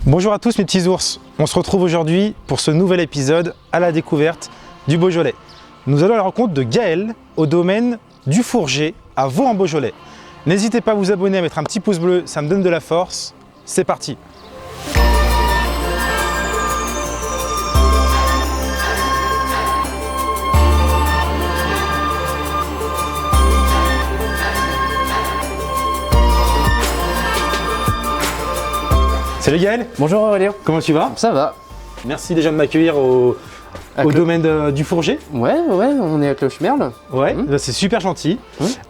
Bonjour à tous mes petits ours, on se retrouve aujourd'hui pour ce nouvel épisode à la découverte du Beaujolais. Nous allons à la rencontre de Gaël au domaine du Fourger à Vaux-en-Beaujolais. N'hésitez pas à vous abonner, à mettre un petit pouce bleu, ça me donne de la force. C'est parti! Salut Gaël. Bonjour Aurélien. Comment tu vas? Ça va. Merci déjà de m'accueillir au domaine du Fourger. Ouais, on est à Clochemerle. Ouais, c'est super gentil.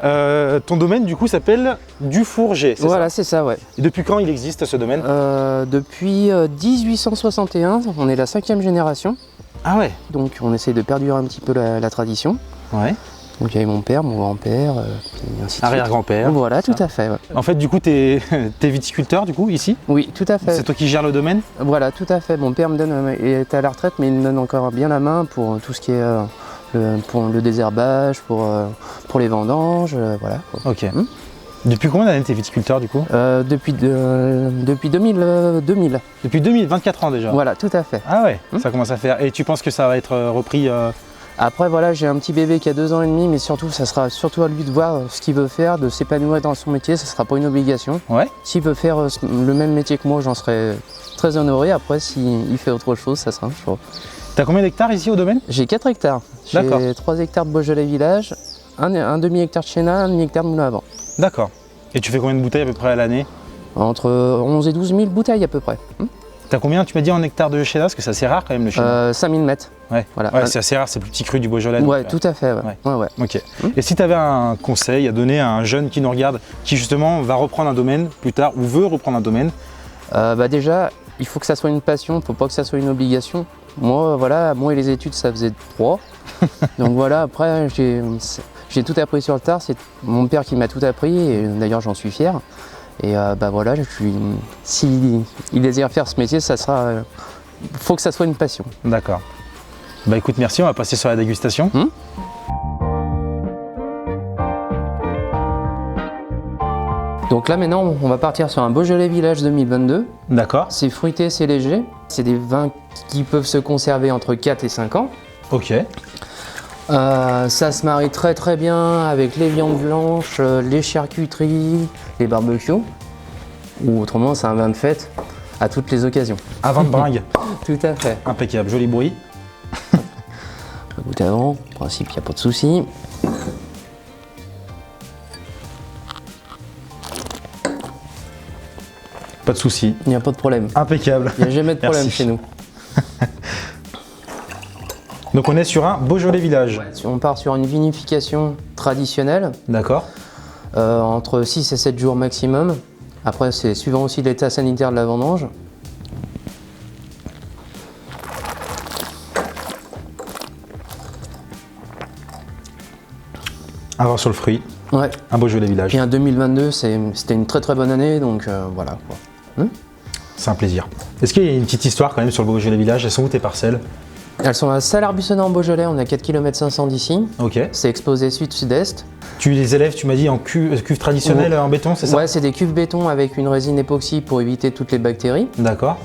Ton domaine du coup s'appelle du Fourger, c'est ça? Voilà, c'est ça, ouais. Et depuis quand il existe ce domaine? Depuis 1861, on est la 5e génération. Ah ouais. Donc on essaie de perdurer un petit peu la tradition. Ouais. Donc il y avait mon père, mon grand-père, et ainsi de Arrière-grand-père. suite. Voilà, tout à fait. Ouais. En fait, du coup, t'es viticulteur, du coup, ici? Oui, tout à fait. C'est toi qui gères le domaine? Voilà, tout à fait. Mon père est à la retraite, mais il me donne encore bien la main pour tout ce qui est pour le désherbage, pour les vendanges, voilà. Ok. Depuis combien d'années t'es viticulteur, du coup? Depuis 2000. Depuis 2000, 24 ans déjà? Voilà, tout à fait. Ah ouais, ça commence à faire. Et tu penses que ça va être repris Après voilà, j'ai un petit bébé qui a 2 ans et demi, mais surtout ça sera surtout à lui de voir ce qu'il veut faire, de s'épanouir dans son métier, ça sera pas une obligation. Ouais. S'il veut faire le même métier que moi, j'en serais très honoré. Après, s'il fait autre chose, ça sera un choix. T'as combien d'hectares ici au domaine? J'ai 4 hectares. D'accord. J'ai 3 hectares de Beaujolais village, un demi-hectare de Chénat, un demi-hectare de moulin à vent. D'accord. Et tu fais combien de bouteilles à peu près à l'année? Entre 11 et 12 000 bouteilles à peu près. T'as combien, tu m'as dit, en hectares de Chénat? Parce que c'est assez rare quand même le Chénat. 5000 mètres. Ouais, voilà. Ouais, c'est assez rare, c'est le plus petit cru du Beaujolais. Ouais, donc, tout à fait. Ouais. Ok. Et si tu avais un conseil à donner à un jeune qui nous regarde, qui justement va reprendre un domaine plus tard ou veut reprendre un domaine? Déjà, il faut que ça soit une passion, il ne faut pas que ça soit une obligation. Moi, moi et les études, ça faisait 3. Donc voilà, après, j'ai tout appris sur le tard. C'est mon père qui m'a tout appris et d'ailleurs, j'en suis fier. Et voilà, s'il désire faire ce métier, ça sera. Faut que ça soit une passion. D'accord. Bah écoute, merci, on va passer sur la dégustation. Donc là maintenant, on va partir sur un Beaujolais Village 2022. D'accord. C'est fruité, c'est léger. C'est des vins qui peuvent se conserver entre 4 et 5 ans. Ok. Ça se marie très très bien avec les viandes blanches, les charcuteries, les barbecues. Ou autrement, c'est un vin de fête à toutes les occasions. À vin de bringue. Tout à fait. Impeccable, joli bruit. On va goûter avant, en principe, il n'y a pas de souci. Pas de souci. Il n'y a pas de problème. Impeccable. Il n'y a jamais de problème chez nous. Donc on est sur un Beaujolais Village. On part sur une vinification traditionnelle. D'accord. Entre 6 et 7 jours maximum. Après, c'est suivant aussi l'état sanitaire de la vendange. À voir sur le fruit. Ouais. Un Beaujolais Village. Puis un 2022, c'était une très très bonne année, donc voilà. Quoi. C'est un plaisir. Est-ce qu'il y a une petite histoire quand même sur le Beaujolais Village? Elles sont où tes parcelles? Elles sont à Salles-Arbussenant en Beaujolais, on est à 4 km 500 d'ici. Ok. C'est exposé sud-sud-est. Tu les élèves, tu m'as dit, en cuve traditionnelle en béton, c'est ça? Ouais, c'est des cuves béton avec une résine époxy pour éviter toutes les bactéries. D'accord.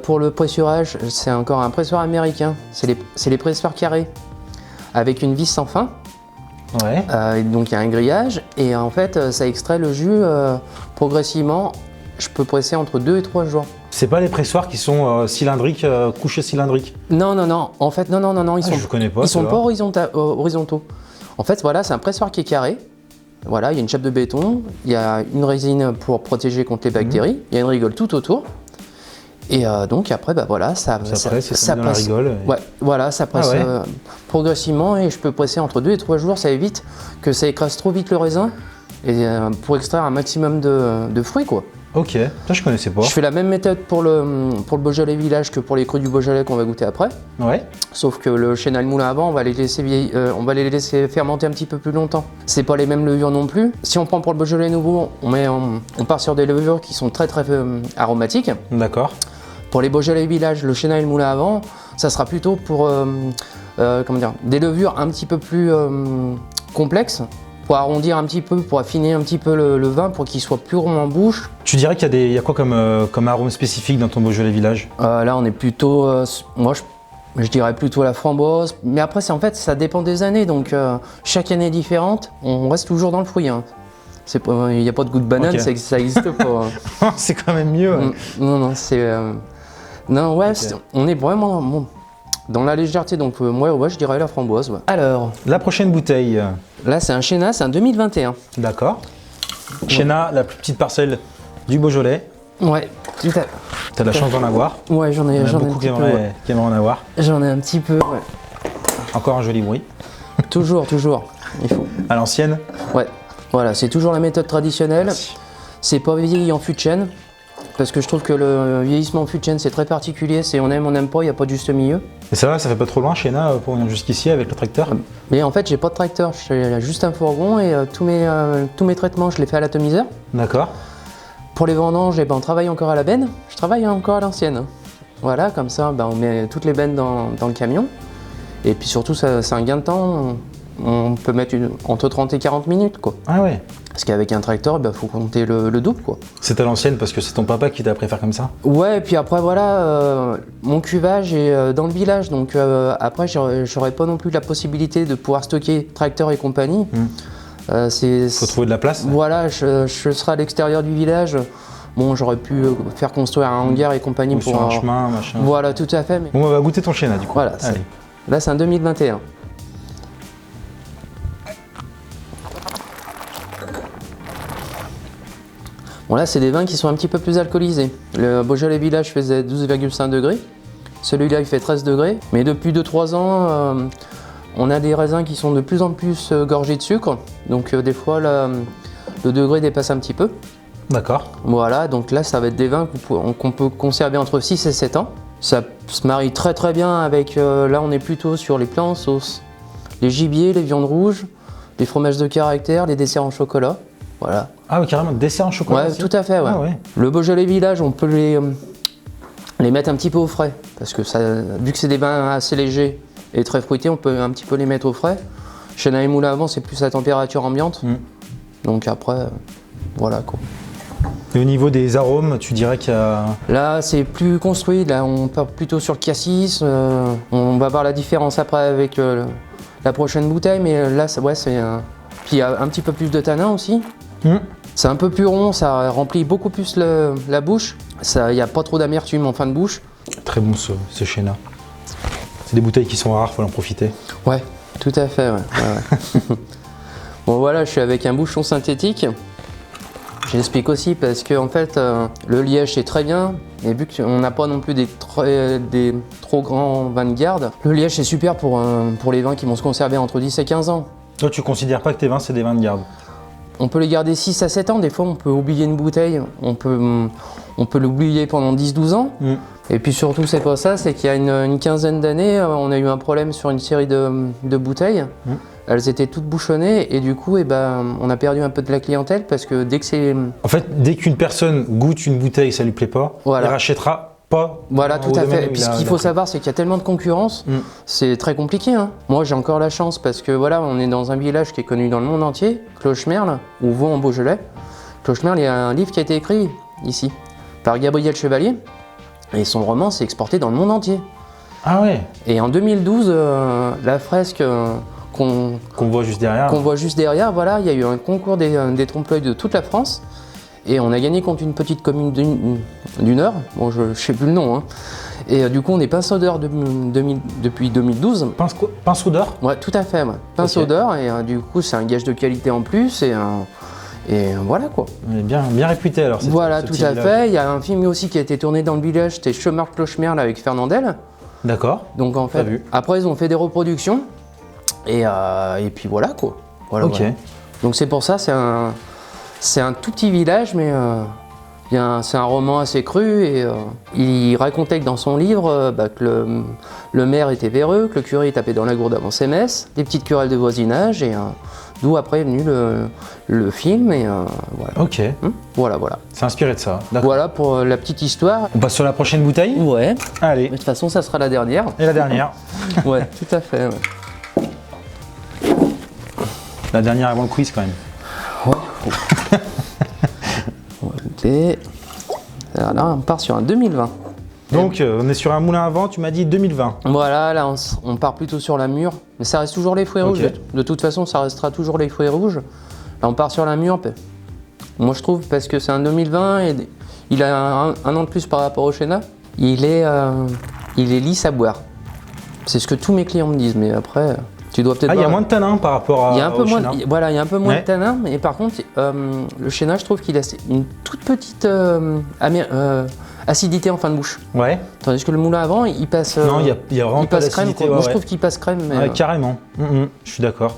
Pour le pressurage, c'est encore un pressoir américain. C'est les pressoirs carrés avec une vis sans fin. Ouais. Donc il y a un grillage et en fait ça extrait le jus progressivement. Je peux presser entre 2 et 3 jours. C'est pas les pressoirs qui sont cylindriques, couchés cylindriques? Non. En fait, non. Je connais pas. Ils sont pas horizontaux. En fait, voilà, c'est un pressoir qui est carré. Voilà, il y a une chape de béton, il y a une résine pour protéger contre les bactéries, il y a une rigole tout autour. Et donc après, voilà, ça presse dans la rigole. Ouais, voilà, ça presse progressivement et je peux presser entre 2 et 3 jours. Ça évite que ça écrase trop vite le raisin et pour extraire un maximum de fruits, quoi. Ok, ça je connaissais pas. Je fais la même méthode pour le Beaujolais Village que pour les crus du Beaujolais qu'on va goûter après. Ouais. Sauf que le Chénat et le moulin à vent, on va les laisser fermenter un petit peu plus longtemps. C'est pas les mêmes levures non plus. Si on prend pour le Beaujolais nouveau, on part sur des levures qui sont très aromatiques. D'accord. Pour les Beaujolais Village, le Chénat et le moulin à vent, ça sera plutôt pour des levures un petit peu plus complexes pour arrondir un petit peu, pour affiner un petit peu le vin, pour qu'il soit plus rond en bouche. Tu dirais qu'il y a quoi comme arôme spécifique dans ton Beaujolais Village? Là, on est plutôt, moi je dirais plutôt la framboise, mais après en fait ça dépend des années, donc chaque année est différente. On reste toujours dans le fruit. Hein. Il n'y a pas de goût de banane, Okay. ça n'existe pas. Hein. C'est quand même mieux. Ouais. Non, c'est, non, ouais, Okay. on est vraiment bon, dans la légèreté, donc ouais, je dirais la framboise. Ouais. Alors, La prochaine bouteille, là c'est un Chéna, c'est un 2021. d'accord. Chéna, la plus petite parcelle du Beaujolais. Ouais, tout à fait. T'as de la chance d'en avoir. Ouais, Il y en a j'en ai un beaucoup petit peu. Ouais. qui aimeraient en avoir. J'en ai un petit peu, ouais. Encore un joli bruit. Toujours. Il faut. À l'ancienne. Ouais, voilà, c'est toujours la méthode traditionnelle. Merci. C'est pas vieilli en fût de chêne, parce que je trouve que le vieillissement en fût de chêne c'est très particulier, c'est on n'aime pas, il n'y a pas de juste milieu. Et ça va, ça fait pas trop loin, Chéna, pour venir jusqu'ici avec le tracteur? Mais en fait, j'ai pas de tracteur, j'ai juste un fourgon et tous mes traitements, je les fais à l'atomiseur. D'accord. Pour les vendanges, on travaille encore à la benne, je travaille encore à l'ancienne. Voilà, comme ça, on met toutes les bennes dans le camion. Et puis surtout, c'est un gain de temps, on peut mettre entre 30 et 40 minutes, quoi. Ah ouais. Parce qu'avec un tracteur, faut compter le double, quoi. C'est à l'ancienne parce que c'est ton papa qui t'a appris à faire comme ça? Ouais, et puis après, voilà, mon cuvage est dans le village, donc après, j'aurais pas non plus la possibilité de pouvoir stocker tracteur et compagnie. Faut trouver de la place. Voilà, je serai à l'extérieur du village. Bon, j'aurais pu faire construire un hangar et compagnie Ou pour sur un chemin, machin. Voilà, tout à fait. Mais Bon, on va goûter ton Chéna du coup. voilà, Allez. là, c'est un 2021. Bon, là, c'est des vins qui sont un petit peu plus alcoolisés. Le Beaujolais Village faisait 12,5 degrés. Celui-là, il fait 13 degrés. Mais depuis 2-3 ans, on a des raisins qui sont de plus en plus gorgés de sucre. Donc, des fois, le degré dépasse un petit peu. D'accord. Voilà, donc là, ça va être des vins qu'on peut conserver entre 6 et 7 ans. Ça se marie très très bien avec, là, on est plutôt sur les plats en sauce. Les gibiers, les viandes rouges, les fromages de caractère, les desserts en chocolat. Voilà. Ah oui, carrément, dessert en chocolat Ouais, aussi. tout à fait, ouais. Ah ouais. Le Beaujolais Village, on peut les mettre un petit peu au frais. Parce que vu que c'est des vins assez légers et très fruités, on peut un petit peu les mettre au frais. Chéna et Moulin avant, c'est plus à température ambiante. Donc après, voilà quoi. Et au niveau des arômes, tu dirais qu'il y a... Là, c'est plus construit. Là, on part plutôt sur le cassis. On va voir la différence après avec la prochaine bouteille. Mais là, c'est... Puis il y a un petit peu plus de tanin aussi. C'est un peu plus rond, ça remplit beaucoup plus la bouche. Il n'y a pas trop d'amertume en fin de bouche. Très bon ce Chéna. C'est des bouteilles qui sont rares, faut en profiter. Ouais, tout à fait. Ouais. Bon voilà, je suis avec un bouchon synthétique. J'explique aussi parce que en fait, le liège c'est très bien, et vu qu'on n'a pas non plus des trop grands vins de garde, le liège c'est super pour les vins qui vont se conserver entre 10 et 15 ans. Toi, tu considères pas que tes vins, c'est des vins de garde? On peut les garder 6 à 7 ans, des fois on peut oublier une bouteille, on peut l'oublier pendant 10-12 ans. Et puis surtout c'est pas ça, c'est qu'il y a une quinzaine d'années, on a eu un problème sur une série de bouteilles. Elles étaient toutes bouchonnées et du coup on a perdu un peu de la clientèle parce que dès que c'est... En fait, dès qu'une personne goûte une bouteille et ça lui plaît pas, Voilà. il rachètera pas. Voilà, tout au à domaine fait. où Et puis il ce a- qu'il faut savoir, c'est qu'il y a tellement de concurrence, c'est très compliqué. Hein. Moi, j'ai encore la chance parce que voilà, on est dans un village qui est connu dans le monde entier, Clochemerle, ou Vaux en Beaujolais. Clochemerle, il y a un livre qui a été écrit ici par Gabriel Chevalier et son roman s'est exporté dans le monde entier. Ah ouais. Et en 2012, la fresque qu'on Voit juste derrière. voit juste derrière, voilà, il y a eu un concours des trompe-l'œil de toute la France. Et on a gagné contre une petite commune du Nord, bon je sais plus le nom, hein. Et du coup on est pinceau d'or depuis 2012. Pinceau d'or. Ouais, tout à fait, ouais. Pinceau Ok. d'or, et du coup c'est un gage de qualité en plus, et voilà quoi. Bien réputé alors. Voilà, ce tout petit à village. fait. Il y a un film aussi qui a été tourné dans le village, c'était Chemin Clochemerle avec Fernandel. D'accord. Donc en Pas fait, vu. après ils ont fait des reproductions, et puis voilà quoi. Voilà, Ok. voilà. Donc c'est pour ça, c'est un tout petit village, mais c'est un roman assez cru. Et il racontait que dans son livre, que le maire était véreux, que le curé tapait dans la gourde avant ses messes, des petites querelles de voisinage, et d'où après est venu le film. Et voilà. Ok. Voilà, voilà. C'est inspiré de ça. D'accord. Voilà pour la petite histoire. On passe sur la prochaine bouteille. Ouais. Allez. Mais de toute façon, ça sera la dernière. Et la dernière. Ouais, tout à fait. Ouais. La dernière avant le quiz quand même. Ouais. On va goûter. Alors là, on part sur un 2020. Donc on est sur un moulin à vent, tu m'as dit 2020. Voilà, là on part plutôt sur la mûre, mais ça reste toujours les fruits rouges. De toute façon, ça restera toujours les fruits rouges. Là, on part sur la mûre. Moi, je trouve, parce que c'est un 2020 et il a un an de plus par rapport au Chenin. Il est lisse à boire. C'est ce que tous mes clients me disent, mais après, tu dois peut-être. Ah, il y a moins de tanin par rapport à. Il y a un peu au moins. Chenin. Voilà, il y a un peu moins de tanin, mais par contre, le Chenin, je trouve qu'il a une toute petite acidité en fin de bouche. Ouais. Tandis que le moulin avant, il passe. Non, il y a vraiment il pas passe crème. d'acidité. Moi, je trouve qu'il passe crème. Mais, ouais, carrément. Je suis d'accord.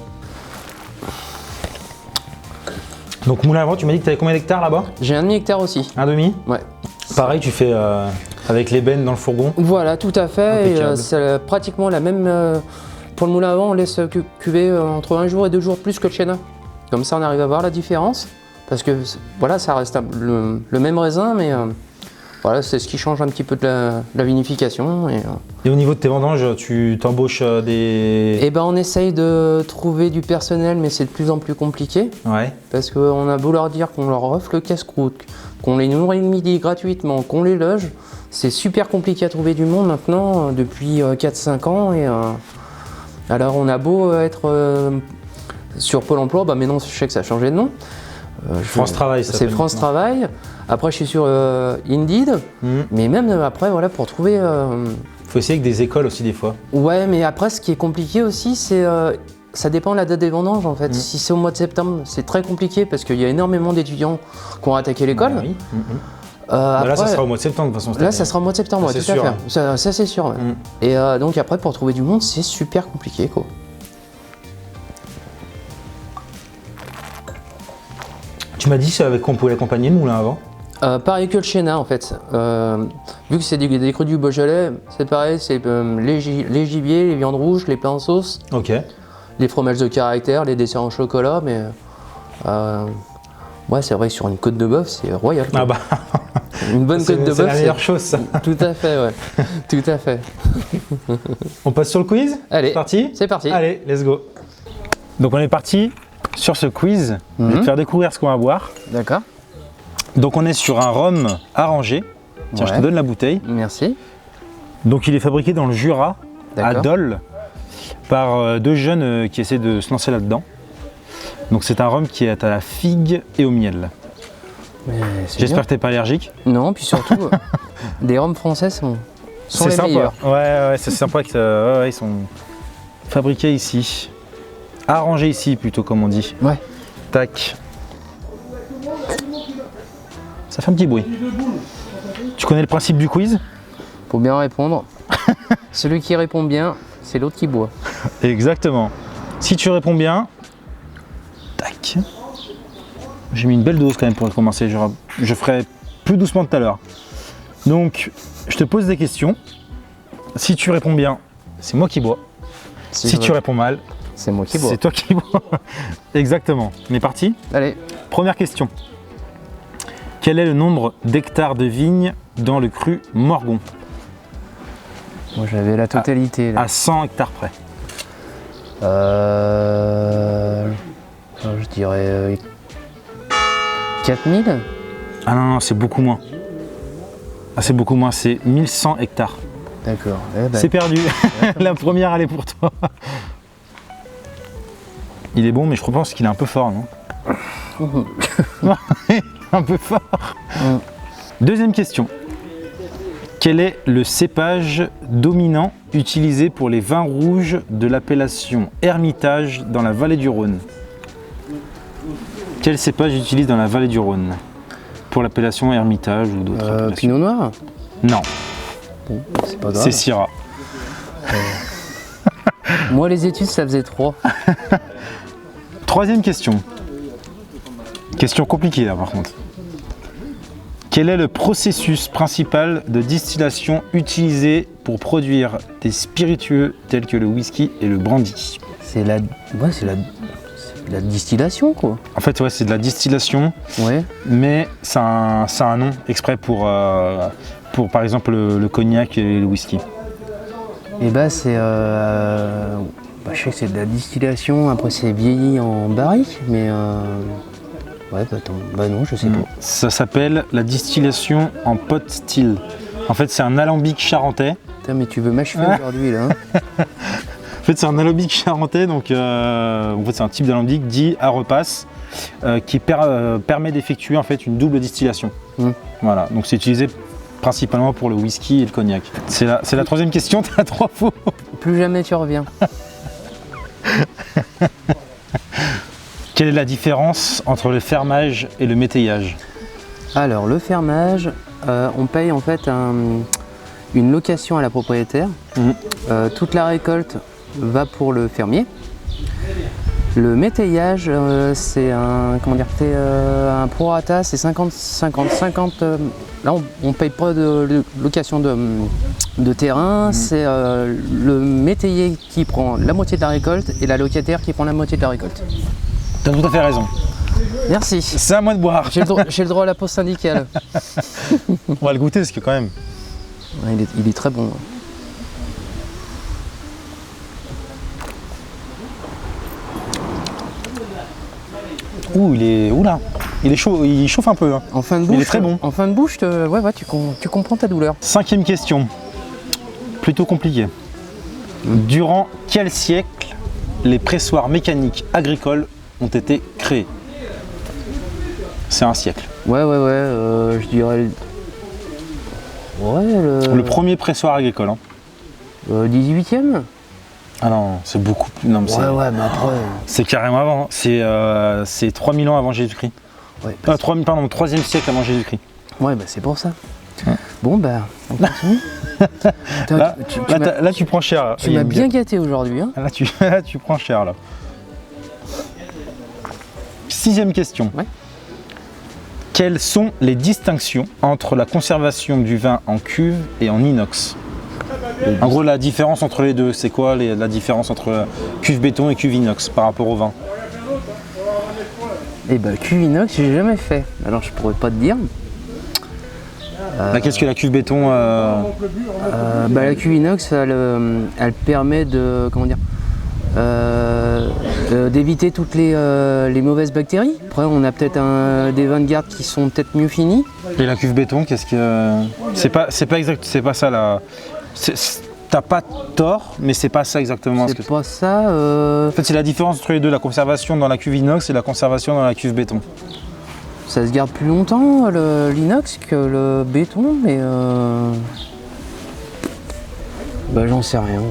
Donc moulin à vent, tu m'as dit que tu avais combien d'hectares là-bas? J'ai un demi-hectare aussi. Un demi? Ouais. Pareil, tu fais avec l'ébène dans le fourgon? Voilà, tout à fait. Impeccable. C'est pratiquement la même. Pour le moulin à vent, on laisse cuver entre 1 jour et 2 jours plus que le Chenin. Comme ça, on arrive à voir la différence. Parce que voilà, ça reste le même raisin, mais voilà, c'est ce qui change un petit peu de la vinification. Et au niveau de tes vendanges, tu t'embauches des... Et ben, on essaye de trouver du personnel, mais c'est de plus en plus compliqué. Ouais. Parce qu'on a beau leur dire qu'on leur offre le casse-croûte, qu'on les nourrit le midi gratuitement, qu'on les loge, c'est super compliqué à trouver du monde maintenant, depuis 4-5 ans. Alors on a beau être sur Pôle emploi, maintenant je sais que ça a changé de nom. France Travail, ça c'est France Travail. Après je suis sur Indeed, mais même après voilà, pour trouver... faut essayer avec des écoles aussi des fois. Ouais, mais après ce qui est compliqué aussi, c'est... ça dépend de la date des vendanges en fait. Si c'est au mois de septembre, c'est très compliqué parce qu'il y a énormément d'étudiants qui ont attaqué l'école. Oui. Après, là, ça sera au mois de septembre de toute façon. Là, ça sera au mois de septembre, ça, tout à sûr, fait. hein. Ça c'est sûr. Ouais. Et donc après, pour trouver du monde, c'est super compliqué, quoi. Tu m'as dit avec quoi on pouvait l'accompagner, le moulin à vent? Pareil que le Chenin, en fait. Vu que c'est des crus du Beaujolais, c'est pareil, c'est les gibiers, les viandes rouges, les plats en sauce, Ok. les fromages de caractère, les desserts en chocolat, mais ouais, c'est vrai que sur une côte de bœuf, c'est royal, quoi. Ah bah, Une bonne côte de c'est bœuf, la meilleure chose ça. Tout à fait, ouais. Tout à fait. On passe sur le quiz? Allez, c'est parti? c'est parti. Allez, let's go. Donc on est parti sur ce quiz. Je vais te faire découvrir ce qu'on va boire. D'accord. Donc on est sur un rhum arrangé. Tiens, je te donne la bouteille. Merci. Donc il est fabriqué dans le Jura, à D'accord. Dole, par deux jeunes qui essaient de se lancer là-dedans. Donc c'est un rhum qui est à la figue et au miel. J'espère que tu n'es pas allergique. Non, puis surtout, des rhums français sont C'est les sympa. meilleurs. Ouais, c'est sympa que ils sont fabriqués ici. Arrangés ici plutôt, comme on dit. Ouais. Tac. Ça fait un petit bruit. Tu connais le principe du quiz? Pour bien répondre, celui qui répond bien, c'est l'autre qui boit. Exactement. Si tu réponds bien, tac. J'ai mis une belle dose quand même pour commencer. Je ferai plus doucement tout à l'heure. Donc, je te pose des questions. Si tu réponds bien, c'est moi qui bois. Si tu réponds mal, c'est moi qui bois. c'est toi qui bois. Exactement. On est parti? Allez. Première question. Quel est le nombre d'hectares de vignes dans le cru Morgon? Moi j'avais la totalité là. À 100 hectares près. Je dirais 4000. Ah non, c'est beaucoup moins. Ah, c'est beaucoup moins, c'est 1100 hectares. D'accord. C'est perdu. La première, elle est pour toi. Il est bon, mais je pense qu'il est un peu fort, non? Un peu fort. Deuxième question. Quel est le cépage dominant utilisé pour les vins rouges de l'appellation Hermitage dans la vallée du Rhône? Quel cépage utilise dans la vallée du Rhône pour l'appellation Hermitage ou d'autres appellations? Pinot Noir? Non, Bon, c'est pas grave. c'est Syrah. Moi les études ça faisait 3. Troisième question. Question compliquée là par contre. Quel est le processus principal de distillation utilisé pour produire des spiritueux tels que le whisky et le brandy? C'est la distillation quoi. En fait, ouais, c'est de la distillation, Ouais. mais ça a un nom exprès pour par exemple le cognac et le whisky. Et bah c'est Bah, je sais que c'est de la distillation, après c'est vieilli en barrique, mais ouais, bah, attends, bah non, je sais pas. Ça s'appelle la distillation en pot still. En fait, c'est un alambic charentais. Putain, mais tu veux m'achever aujourd'hui là. Hein. En fait, c'est un alambic charentais, donc en fait, c'est un type d'alambic dit à repasse qui permet d'effectuer en fait une double distillation. Voilà, donc c'est utilisé principalement pour le whisky et le cognac. C'est la troisième question, t'as 3 faux. Plus jamais tu reviens. Quelle est la différence entre le fermage et le métayage? Alors le fermage, on paye en fait une location à la propriétaire. Toute la récolte va pour le fermier. Le métayage, c'est un, comment dire, un prorata, c'est 50-50. Là, on ne paye pas de location de terrain, c'est le métayer qui prend la moitié de la récolte et la locataire qui prend la moitié de la récolte. Tu as tout à fait raison. Merci. C'est à moi de boire. J'ai le droit à la pause syndicale. On va le goûter parce que quand même. Ouais, il est très bon. Ouh, il est chaud, il chauffe un peu. Hein. En fin de bouche, il est très bon. En fin de bouche, ouais, tu comprends ta douleur. 5e question, plutôt compliquée. Durant quel siècle les pressoirs mécaniques agricoles ont été créés? C'est un siècle. Ouais, je dirais. Ouais, le premier pressoir agricole. Hein. 18e. Ah non, c'est beaucoup plus. Non, mais ouais, mais après. C'est carrément avant. C'est 3000 ans avant Jésus-Christ. Ouais, 3e siècle avant Jésus-Christ. Ouais, bah c'est pour ça. Bon, bah, on continue. Là, tu prends cher. Tu m'as bien gâté aujourd'hui. Hein. Là, tu prends cher. Là. 6e question. Ouais. Quelles sont les distinctions entre la conservation du vin en cuve et en inox? En gros, la différence entre les deux, c'est quoi la différence entre cuve béton et cuve inox par rapport au vin? Eh ben, cuve inox, j'ai jamais fait. Alors, je pourrais pas te dire. Qu'est-ce que la cuve béton La cuve inox, elle permet de, comment dire, d'éviter toutes les mauvaises bactéries. Après, on a peut-être des vins de garde qui sont peut-être mieux finis. Et la cuve béton, qu'est-ce que c'est pas exact, c'est pas ça là. T'as pas tort, mais c'est pas ça exactement. C'est pas ça. En fait, c'est la différence entre les deux, la conservation dans la cuve inox et la conservation dans la cuve béton. Ça se garde plus longtemps l'inox que le béton, mais bah, j'en sais rien.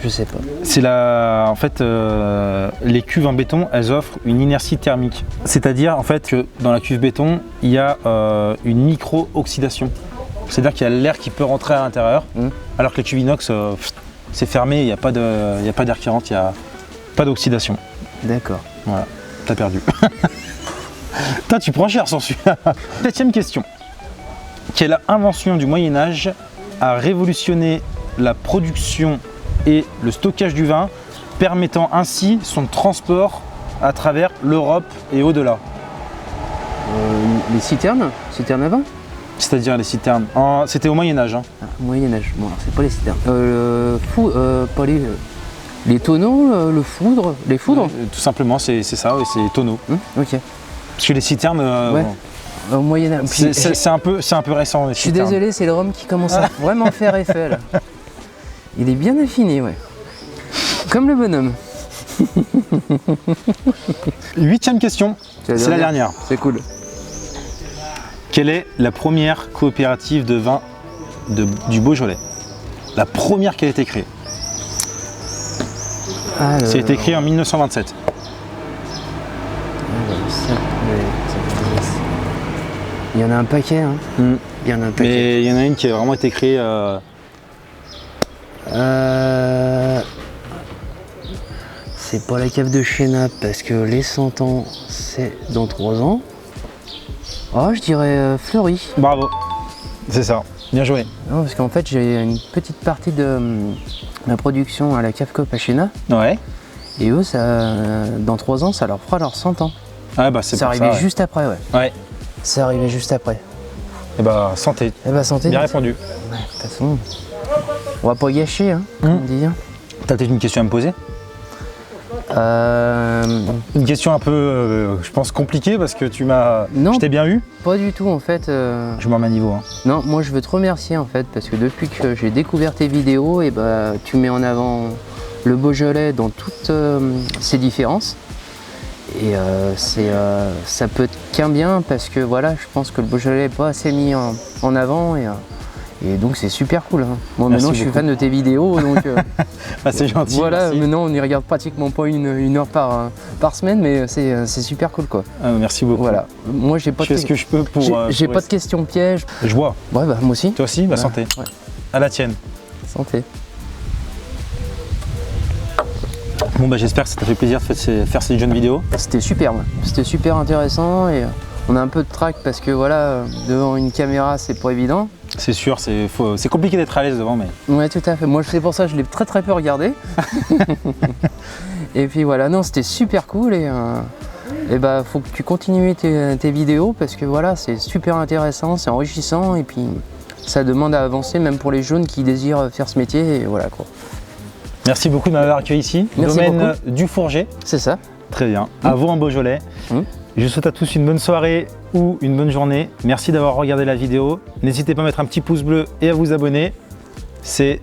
Je sais pas. C'est en fait, les cuves en béton, elles offrent une inertie thermique. C'est-à-dire en fait que dans la cuve béton, il y a une micro-oxydation. C'est-à-dire qu'il y a l'air qui peut rentrer à l'intérieur, alors que la cuve inox, c'est fermé, il n'y a pas d'air qui rentre, il n'y a pas d'oxydation. D'accord. Voilà, t'as perdu. Putain, tu prends cher sur celui-là. 7e question. Quelle invention du Moyen-Âge a révolutionné la production et le stockage du vin, permettant ainsi son transport à travers l'Europe et au-delà? Les citernes à vin. C'est-à-dire les citernes. C'était au Moyen-Âge. Hein. Moyen-Âge, bon, alors c'est pas les citernes. Pas les tonneaux, le foudre, les foudres. Tout simplement, c'est ça, oui, c'est tonneaux. Ok. Parce que les citernes, ouais. Au Moyen-Âge. C'est un peu récent. Les je suis désolé, c'est le rhum qui commence à vraiment faire effet là. Il est bien affiné, ouais. Comme le bonhomme. 8e question, c'est la dernière. C'est cool. Quelle est la première coopérative de vin du Beaujolais? La première qui a été créée. Alors... Ça a été créé en 1927. Il y en a un paquet. Hein. Il y en a un paquet. Mais il y en a une qui a vraiment été créée. C'est pas la cave de Chénap parce que les 100 ans, c'est dans 3 ans. Oh, je dirais Fleury. Bravo, c'est ça. Bien joué. Non, parce qu'en fait, j'ai une petite partie de ma production à la cave Coop à Chénap. Ouais. Et eux, dans 3 ans, ça leur fera leurs 100 ans. Ah bah c'est ça arrivait juste après, ouais. Ouais. Ça arrivait juste après. Et bah santé. Et bah santé. Bien répondu. Ouais, de toute façon, on va pas gâcher, hein, comme on dit. T'as peut-être une question à me poser? Une question un peu, je pense, compliquée parce que tu m'as... Non. Je t'ai bien eu. Pas du tout en fait. Je m'en mets à niveau. Hein. Non, moi je veux te remercier en fait parce que depuis que j'ai découvert tes vidéos, et bah, tu mets en avant le Beaujolais dans toutes ses différences. Et ça peut être qu'un bien parce que voilà, je pense que le Beaujolais n'est pas assez mis en avant et donc c'est super cool. Hein. Moi Merci maintenant je suis fan de tes vidéos donc Ah, c'est gentil. voilà, merci. maintenant on y regarde pratiquement pas une heure par semaine mais c'est super cool quoi. Ah, merci beaucoup. Voilà, moi j'ai pas Je fais ce que je peux pour... j'ai pour pas de questions pièges. Je bois. Ouais bah moi aussi. Toi aussi? Bah, Voilà. santé. Ouais. À la tienne. Santé. Bon bah j'espère que ça t'a fait plaisir de faire ces jeunes vidéos. C'était superbe, c'était super intéressant et on a un peu de trac parce que voilà, devant une caméra c'est pas évident. C'est sûr, c'est compliqué d'être à l'aise devant, mais... Ouais tout à fait, moi c'est pour ça que je l'ai très peu regardé. Et puis voilà, non c'était super cool et bah faut que tu continues tes vidéos parce que voilà c'est super intéressant, c'est enrichissant et puis ça demande à avancer même pour les jeunes qui désirent faire ce métier et voilà quoi. Merci beaucoup de m'avoir accueilli ici. Merci Domaine beaucoup. du Fourget. C'est ça. Très bien. À vous en Beaujolais. Je vous souhaite à tous une bonne soirée ou une bonne journée. Merci d'avoir regardé la vidéo. N'hésitez pas à mettre un petit pouce bleu et à vous abonner. C'est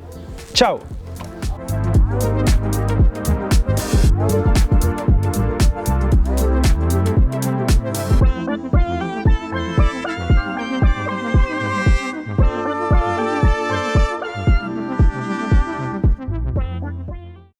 ciao!